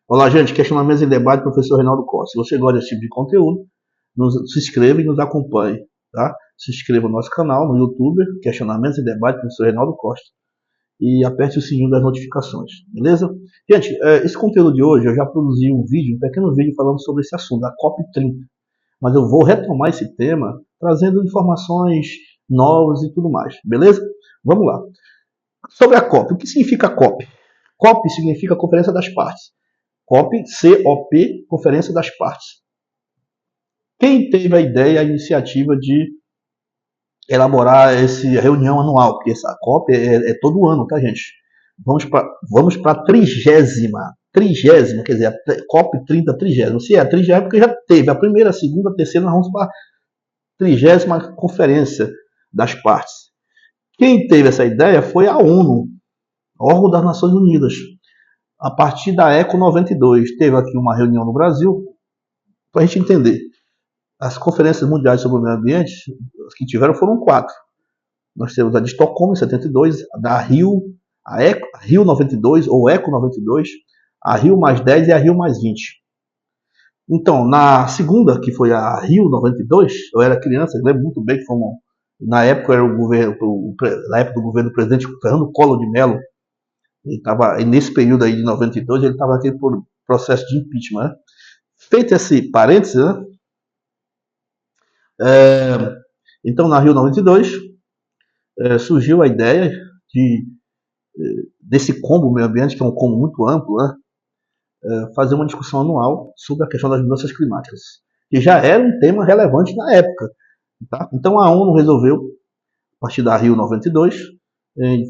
Olá, gente. Questionamentos em debate, professor Reinaldo Costa. Se você gosta desse tipo de conteúdo, se inscreva e nos acompanhe, tá? Se inscreva no nosso canal, no YouTube, Questionamentos em debate, professor Reinaldo Costa. E aperte o sininho das notificações, beleza? Gente, esse conteúdo de hoje, eu já produzi um vídeo, um pequeno vídeo falando sobre esse assunto, a COP30. Mas eu vou retomar esse tema, trazendo informações novas e tudo mais, beleza? Vamos lá. Sobre a COP, o que significa COP? COP significa Conferência das Partes. COP, C-O-P, Conferência das Partes. Quem teve a ideia, a iniciativa de elaborar essa reunião anual? Porque essa COP é todo ano, tá, gente? Vamos para a trigésima, quer dizer, a COP 30, trigésima. Se é a trigésima, porque já teve a primeira, a segunda, a terceira, nós vamos para a trigésima Conferência das Partes. Quem teve essa ideia foi a ONU, órgão das Nações Unidas. A partir da ECO 92, teve aqui uma reunião no Brasil, para a gente entender. As conferências mundiais sobre o meio ambiente, as que tiveram foram 4. Nós temos a de Estocolmo, em 72, a da Rio, Rio 92, ou ECO 92, a Rio mais 10 e a Rio mais 20. Então, na segunda, que foi a Rio 92, eu era criança, eu lembro muito bem que fomos, na época era na época do governo do presidente Fernando Collor de Mello, e nesse período aí de 92, ele estava aqui por processo de impeachment, né? Feito esse parênteses, né? Então, na Rio 92, surgiu a ideia desse combo meio ambiente, que é um combo muito amplo, né? Fazer uma discussão anual sobre a questão das mudanças climáticas, que já era um tema relevante na época. Tá? Então, a ONU resolveu, a partir da Rio 92,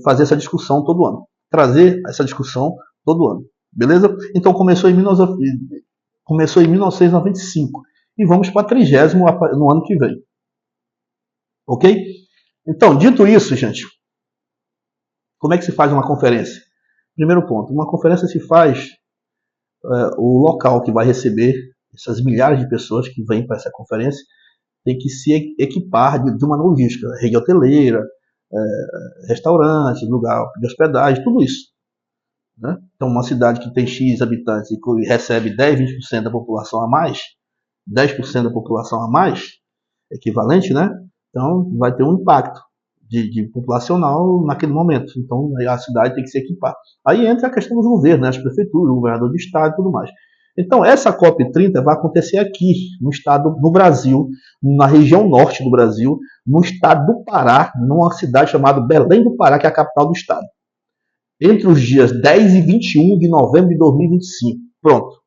fazer essa discussão todo ano. Trazer essa discussão todo ano. Beleza? Então, começou em 1995. E vamos para a 30ª no ano que vem. Ok? Então, dito isso, gente, como é que se faz uma conferência? Primeiro ponto, uma conferência se faz, o local que vai receber essas milhares de pessoas que vêm para essa conferência tem que se equipar de uma logística, rede hoteleira, restaurantes, lugar de hospedagem, tudo isso. Né? Então, uma cidade que tem X habitantes e recebe 10, 20% da população a mais, 10% da população a mais, equivalente, né? Então, vai ter um impacto de populacional naquele momento. Então, a cidade tem que se equipar. Aí entra a questão dos governos, né? As prefeituras, o governador de estado e tudo mais. Então, essa COP30 vai acontecer aqui, no estado, no Brasil, na região norte do Brasil, no estado do Pará, numa cidade chamada Belém do Pará, que é a capital do estado. Entre os dias 10 e 21 de novembro de 2025. Pronto.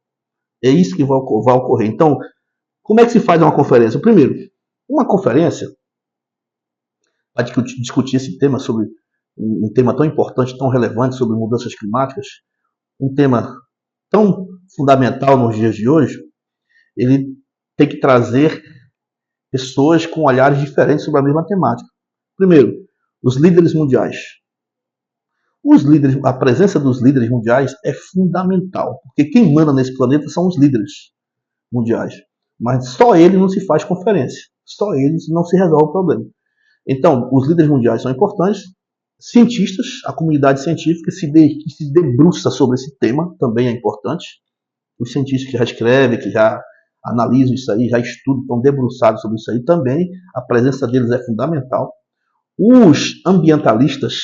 É isso que vai ocorrer. Então, como é que se faz uma conferência? Primeiro, uma conferência, para discutir esse tema, sobre um tema tão importante, tão relevante, sobre mudanças climáticas, um tema tão fundamental nos dias de hoje, ele tem que trazer pessoas com olhares diferentes sobre a mesma temática. Primeiro, os líderes mundiais. A presença dos líderes mundiais é fundamental, porque quem manda nesse planeta são os líderes mundiais. Mas só eles não se faz conferência, só eles não se resolve o problema. Então, os líderes mundiais são importantes, cientistas, a comunidade científica que se debruça sobre esse tema também é importante. Os cientistas que já escrevem, que já analisam isso aí, já estudam, estão debruçados sobre isso aí também, a presença deles é fundamental. Os ambientalistas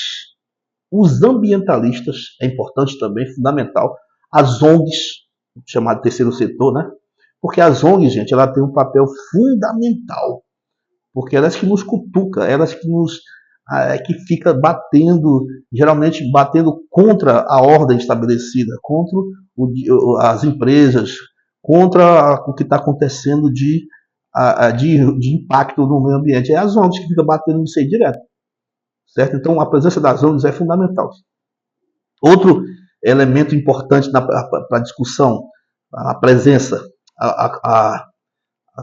é importante também, fundamental. As ONGs, chamado terceiro setor, né? Porque as ONGs, gente, ela tem um papel fundamental, porque elas que nos cutucam, elas que que fica batendo, geralmente batendo contra a ordem estabelecida, contra as empresas, contra o que está acontecendo de impacto no meio ambiente. É as ONGs que ficam batendo nisso aí direto. Certo? Então, a presença das ONGs é fundamental. Outro elemento importante para a discussão, a presença, a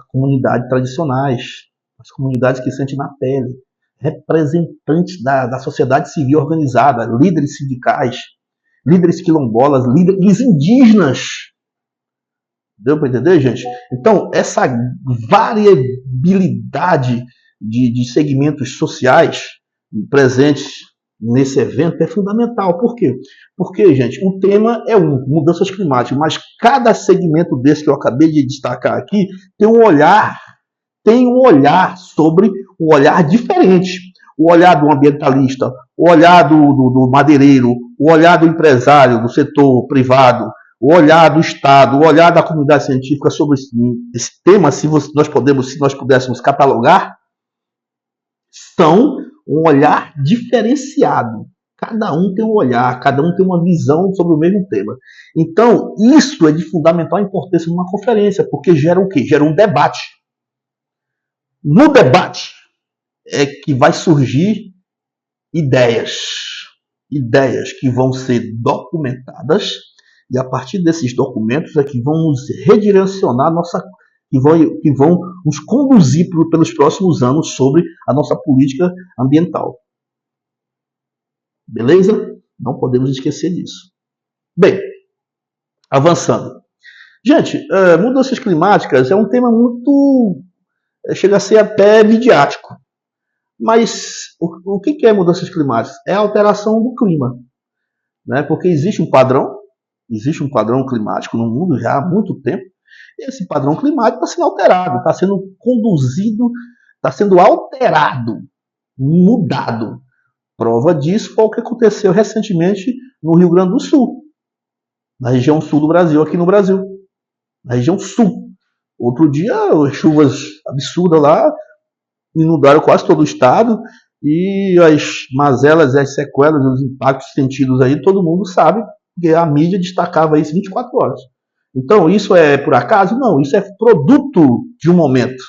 comunidade tradicionais, as comunidades que sentem na pele, representantes da sociedade civil organizada, líderes sindicais, líderes quilombolas, líderes indígenas. Deu para entender, gente? Então, essa variabilidade de segmentos sociais presentes nesse evento é fundamental. Por quê? Porque, gente, o tema é mudanças climáticas, mas cada segmento desse que eu acabei de destacar aqui tem um olhar sobre um olhar diferente. O olhar do ambientalista, o olhar do madeireiro, o olhar do empresário, do setor privado, o olhar do Estado, o olhar da comunidade científica sobre esse tema, se nós pudéssemos catalogar, são um olhar diferenciado. Cada um tem um olhar, cada um tem uma visão sobre o mesmo tema. Então, isso é de fundamental importância numa conferência, porque gera o quê? Gera um debate. No debate é que vai surgir ideias que vão ser documentadas, e a partir desses documentos é que vão nos redirecionar que vão nos conduzir pelos próximos anos sobre a nossa política ambiental. Beleza? Não podemos esquecer disso. Bem, avançando. Gente, mudanças climáticas é um tema muito... chega a ser até midiático. Mas o que é mudanças climáticas? É a alteração do clima. Né? Porque existe um padrão climático no mundo já há muito tempo, e esse padrão climático está sendo alterado, está sendo conduzido, está sendo alterado, mudado. Prova disso foi o que aconteceu recentemente no Rio Grande do Sul, na região sul do Brasil, aqui no Brasil, na região sul. Outro dia, chuvas absurdas lá, inundaram quase todo o estado, e as mazelas, as sequelas, os impactos sentidos aí, todo mundo sabe, porque a mídia destacava isso 24 horas. Então, isso é por acaso? Não, isso é produto de um momento.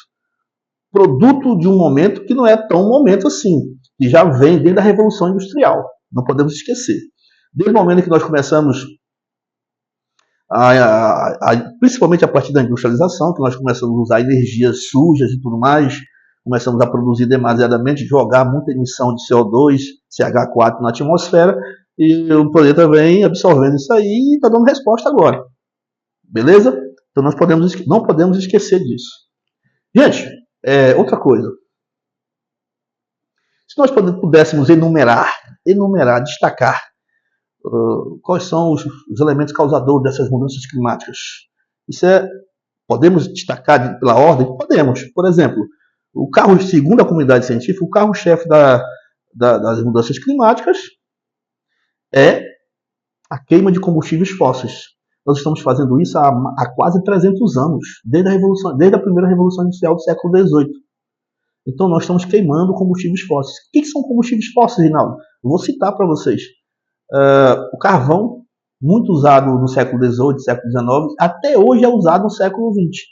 Produto de um momento que não é tão momento assim, que já vem desde a Revolução Industrial. Não podemos esquecer. Desde o momento que nós começamos, principalmente a partir da industrialização, que nós começamos a usar energias sujas e tudo mais, começamos a produzir demasiadamente, jogar muita emissão de CO2, CH4 na atmosfera, e o planeta vem absorvendo isso aí e está dando resposta agora. Beleza? Então nós não podemos esquecer disso. Gente, outra coisa. Se nós pudéssemos enumerar, destacar quais são os elementos causadores dessas mudanças climáticas, podemos destacar pela ordem? Podemos. Por exemplo, segundo a comunidade científica, o carro-chefe das mudanças climáticas é a queima de combustíveis fósseis. Nós estamos fazendo isso há quase 300 anos, desde a primeira Revolução Industrial do século XVIII. Então nós estamos queimando combustíveis fósseis. O que são combustíveis fósseis, Rinaldo? Eu vou citar para vocês. O carvão, muito usado no século XVIII, século XIX, até hoje é usado no século XX.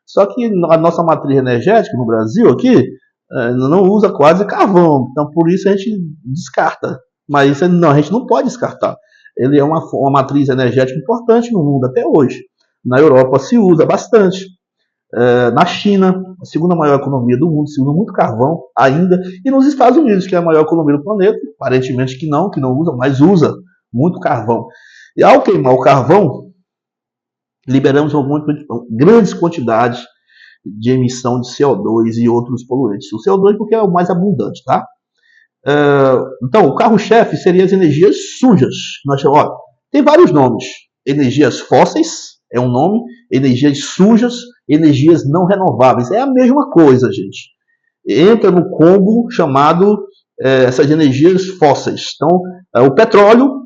Só que a nossa matriz energética no Brasil aqui não usa quase carvão, então por isso a gente descarta. Mas a gente não pode descartar. Ele é uma matriz energética importante no mundo até hoje. Na Europa se usa bastante. Na China, a segunda maior economia do mundo, se usa muito carvão ainda. E nos Estados Unidos, que é a maior economia do planeta, aparentemente que não usa, mas usa muito carvão. E ao queimar o carvão, liberamos grandes quantidades de emissão de CO2 e outros poluentes. O CO2 porque é o mais abundante, tá? Então, o carro-chefe seria as energias sujas. Tem vários nomes. Energias fósseis é um nome, energias sujas, energias não renováveis. É a mesma coisa, gente. Entra no combo chamado essas energias fósseis. Então, o petróleo,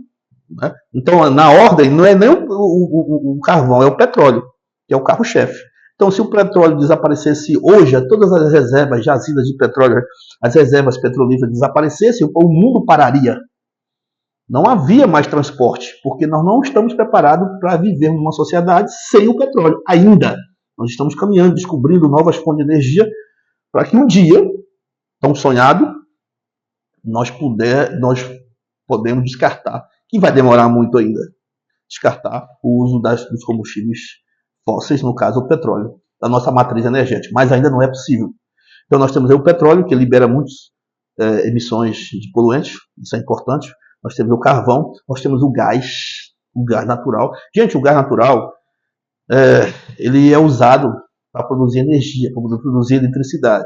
né? Então, na ordem, não é nem o carvão, é o petróleo, que é o carro-chefe. Então, se o petróleo desaparecesse hoje, todas as reservas jazidas de petróleo, as reservas petrolíferas desaparecessem, o mundo pararia. Não havia mais transporte, porque nós não estamos preparados para viver numa sociedade sem o petróleo ainda. Nós estamos caminhando, descobrindo novas fontes de energia, para que um dia, tão sonhado, nós podemos descartar, que vai demorar muito ainda, descartar o uso dos combustíveis fósseis, no caso o petróleo, da nossa matriz energética, mas ainda não é possível. Então nós temos aí o petróleo, que libera muitas emissões de poluentes, isso é importante. Nós temos o carvão, nós temos o gás natural. Gente, o gás natural, ele é usado para produzir energia, para produzir eletricidade.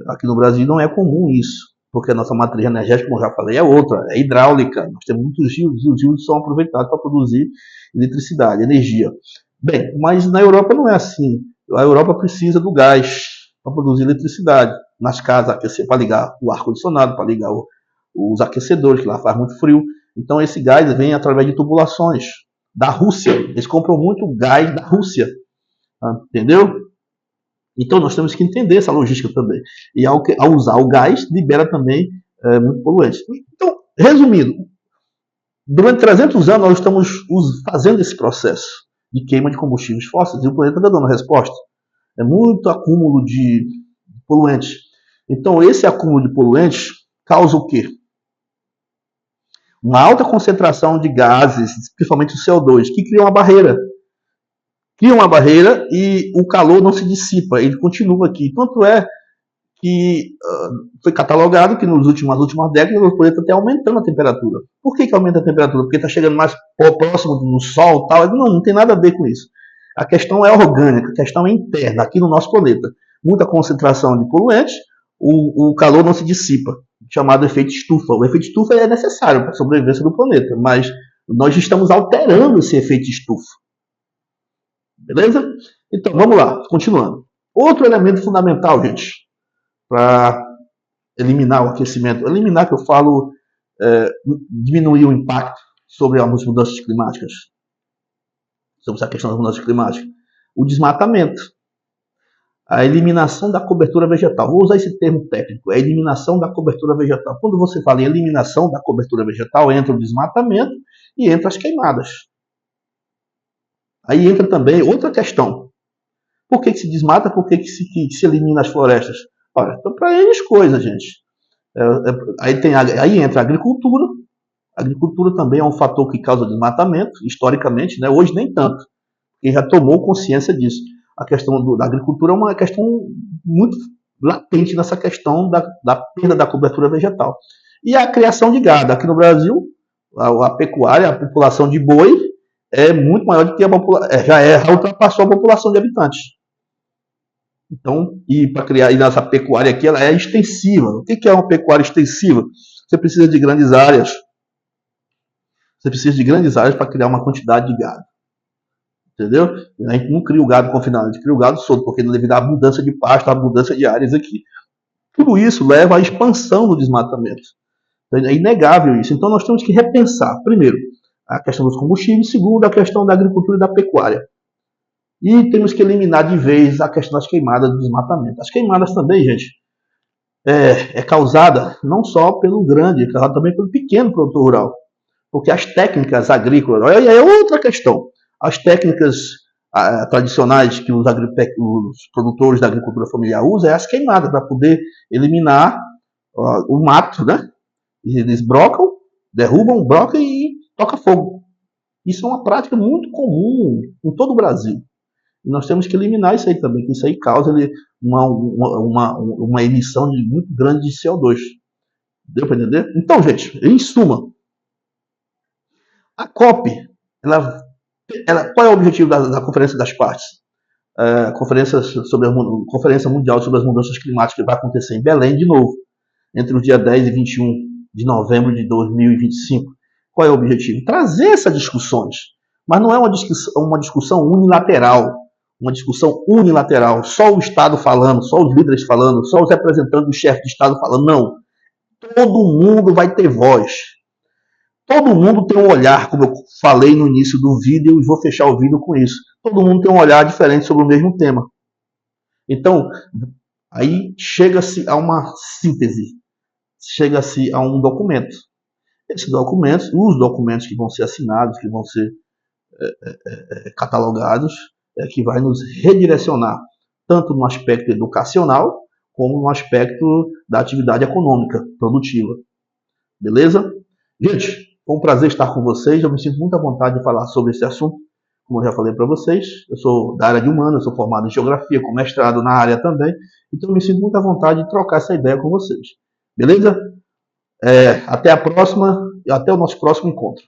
Aqui no Brasil não é comum isso, porque a nossa matriz energética, como eu já falei, é outra, é hidráulica. Nós temos muitos rios e os rios são aproveitados para produzir eletricidade, energia. Bem, mas na Europa não é assim. A Europa precisa do gás para produzir eletricidade. Nas casas, aquecer para ligar o ar-condicionado, para ligar os aquecedores, que lá faz muito frio. Então esse gás vem através de tubulações da Rússia. Eles compram muito gás da Rússia. Entendeu? Então nós temos que entender essa logística também. E ao usar o gás, libera também muito poluente. Então, resumindo, durante 300 anos nós estamos fazendo esse processo de queima de combustíveis fósseis e o planeta está dando resposta. É muito acúmulo de poluentes. Então esse acúmulo de poluentes causa o quê? Uma alta concentração de gases, principalmente o CO2, que cria uma barreira. Cria uma barreira e o calor não se dissipa, ele continua aqui. Tanto é que foi catalogado que nas últimas décadas o planeta está aumentando a temperatura. Por que aumenta a temperatura? Porque está chegando mais próximo do Sol e tal. Não tem nada a ver com isso. A questão é orgânica, a questão é interna, aqui no nosso planeta. Muita concentração de poluentes, o calor não se dissipa, chamado efeito estufa. O efeito estufa é necessário para a sobrevivência do planeta, mas nós estamos alterando esse efeito estufa. Beleza? Então, vamos lá, continuando. Outro elemento fundamental, gente, para eliminar o aquecimento. Eliminar, que eu falo, diminuir o impacto sobre as mudanças climáticas. Sobre essa questão das mudanças climáticas. O desmatamento. A eliminação da cobertura vegetal. Vou usar esse termo técnico. É a eliminação da cobertura vegetal. Quando você fala em eliminação da cobertura vegetal, entra o desmatamento e entra as queimadas. Aí entra também outra questão. Por que se desmata? Por que se elimina as florestas? Olha, então para eles coisas, gente. Aí entra a agricultura. A agricultura também é um fator que causa desmatamento, historicamente, né? Hoje nem tanto. Quem já tomou consciência disso. A questão da agricultura é uma questão muito latente nessa questão da perda da cobertura vegetal. E a criação de gado. Aqui no Brasil, a pecuária, a população de boi é muito maior do que a população, já ultrapassou a população de habitantes. Então, e para criar, e nessa pecuária aqui, ela é extensiva. O que é uma pecuária extensiva? Você precisa de grandes áreas. Você precisa de grandes áreas para criar uma quantidade de gado. Entendeu? A gente não cria o gado confinado, a gente cria o gado solto, porque devido à abundância de pasto, à abundância de áreas aqui. Tudo isso leva à expansão do desmatamento. É inegável isso. Então nós temos que repensar, primeiro, a questão dos combustíveis, segundo, a questão da agricultura e da pecuária. E temos que eliminar de vez a questão das queimadas do desmatamento. As queimadas também, gente, é causada não só pelo grande, é causada também pelo pequeno produtor rural. Porque as técnicas agrícolas, é outra questão. As técnicas tradicionais que os produtores da agricultura familiar usam é as queimadas, para poder eliminar o mato, né? Eles brocam, derrubam, brocam e toca fogo. Isso é uma prática muito comum em todo o Brasil. E nós temos que eliminar isso aí também, que isso aí causa uma emissão muito grande de CO2. Deu para entender? Então, gente, em suma, a COP, qual é o objetivo da Conferência das Partes? Conferência Mundial sobre as Mudanças Climáticas, que vai acontecer em Belém de novo, entre os dias 10 e 21 de novembro de 2025. Qual é o objetivo? Trazer essas discussões, mas não é uma discussão unilateral, só o Estado falando, só os líderes falando, só os representantes do chefe de Estado falando, não. Todo mundo vai ter voz. Todo mundo tem um olhar, como eu falei no início do vídeo, e vou fechar o vídeo com isso. Todo mundo tem um olhar diferente sobre o mesmo tema. Então, aí chega-se a uma síntese, chega-se a um documento. Esses documentos, os documentos que vão ser assinados, que vão ser catalogados, que vai nos redirecionar, tanto no aspecto educacional, como no aspecto da atividade econômica, produtiva. Beleza? Gente, foi um prazer estar com vocês. Eu me sinto muito à vontade de falar sobre esse assunto, como eu já falei para vocês. Eu sou da área de humanas, sou formado em geografia, com mestrado na área também. Então eu me sinto muito à vontade de trocar essa ideia com vocês. Beleza? Até a próxima e até o nosso próximo encontro.